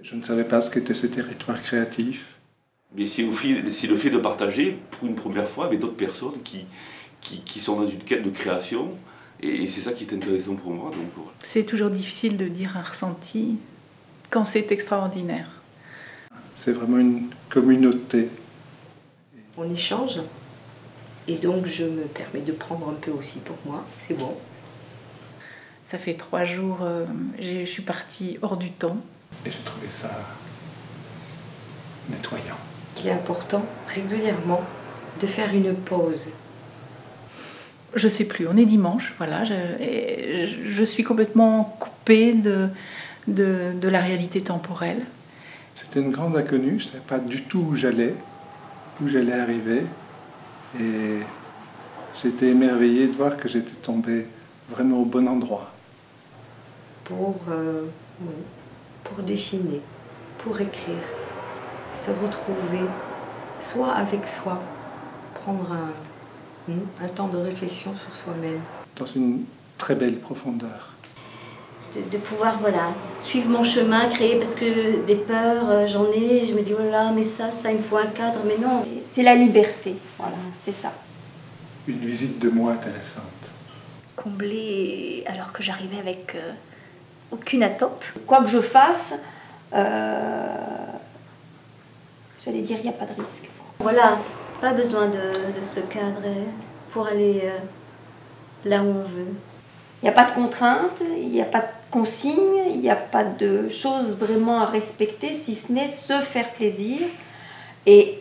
Je ne savais pas ce qu'était ce territoire créatif. Mais c'est le fait de partager pour une première fois avec d'autres personnes qui sont dans une quête de création. Et c'est ça qui est intéressant pour moi. Donc, voilà. C'est toujours difficile de dire un ressenti quand c'est extraordinaire. C'est vraiment une communauté. On échange. Et donc je me permets de prendre un peu aussi pour moi. C'est bon. Ça fait 3 jours, je suis partie hors du temps. Et j'ai trouvé ça nettoyant. Il est important régulièrement de faire une pause. Je sais plus, on est dimanche, voilà. Je suis complètement coupée de la réalité temporelle. C'était une grande inconnue, je ne savais pas du tout où j'allais arriver. Et j'étais émerveillé de voir que j'étais tombé vraiment au bon endroit. Pour dessiner, pour écrire, se retrouver, soit avec soi, prendre un temps de réflexion sur soi-même. Dans une très belle profondeur. De pouvoir suivre mon chemin, créer, parce que des peurs, j'en ai, je me dis, oh là, mais ça, il me faut un cadre, mais non. C'est la liberté, voilà, c'est ça. Une visite de moi intéressante. Comblée alors que j'arrivais avec aucune attente. Quoi que je fasse, j'allais dire, il n'y a pas de risque. Voilà, pas besoin de se cadrer pour aller là où on veut. Il n'y a pas de contraintes, il n'y a pas de consignes, il n'y a pas de choses vraiment à respecter, si ce n'est se faire plaisir et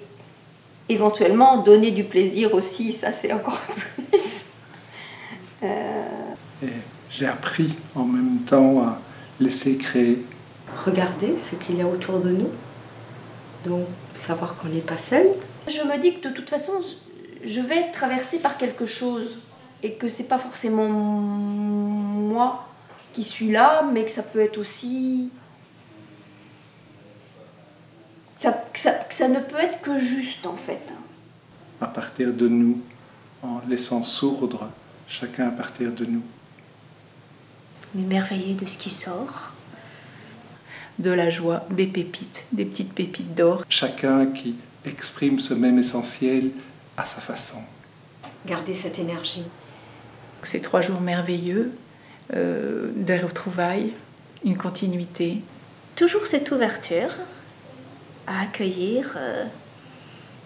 éventuellement donner du plaisir aussi, ça c'est encore plus. Et j'ai appris en même temps à laisser créer. Regarder ce qu'il y a autour de nous, donc savoir qu'on n'est pas seul. Je me dis que de toute façon, je vais être traversée par quelque chose et que c'est pas forcément moi qui suis là, mais que ça peut être aussi... que ça ne peut être que juste en fait. À partir de nous, en laissant sourdre chacun à partir de nous. M'émerveiller de ce qui sort. De la joie, des pépites, des petites pépites d'or. Chacun qui exprime ce même essentiel à sa façon. Garder cette énergie. Ces 3 jours merveilleux, des retrouvailles, une continuité. Toujours cette ouverture à accueillir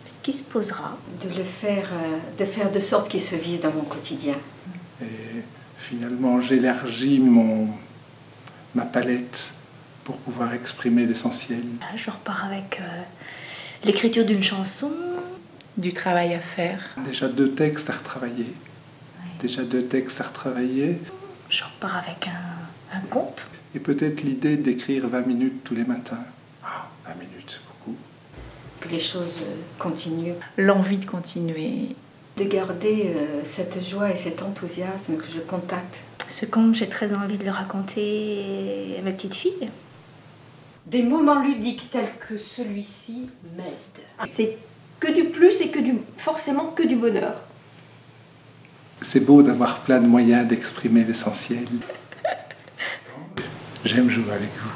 ce qui se posera. De faire de sorte qu'il se vive dans mon quotidien. Et finalement, j'élargis ma palette pour pouvoir exprimer l'essentiel. Je repars avec l'écriture d'une chanson. Du travail à faire. Déjà 2 textes à retravailler. Déjà 2 textes à retravailler. Je repars avec un conte. Et peut-être l'idée d'écrire 20 minutes tous les matins. 20 minutes, c'est beaucoup. Que les choses continuent. L'envie de continuer. De garder cette joie et cet enthousiasme que je contacte. Ce conte, j'ai très envie de le raconter à mes petites filles. Des moments ludiques tels que celui-ci m'aident. C'est que du plus et forcément que du bonheur. C'est beau d'avoir plein de moyens d'exprimer l'essentiel. J'aime jouer avec vous.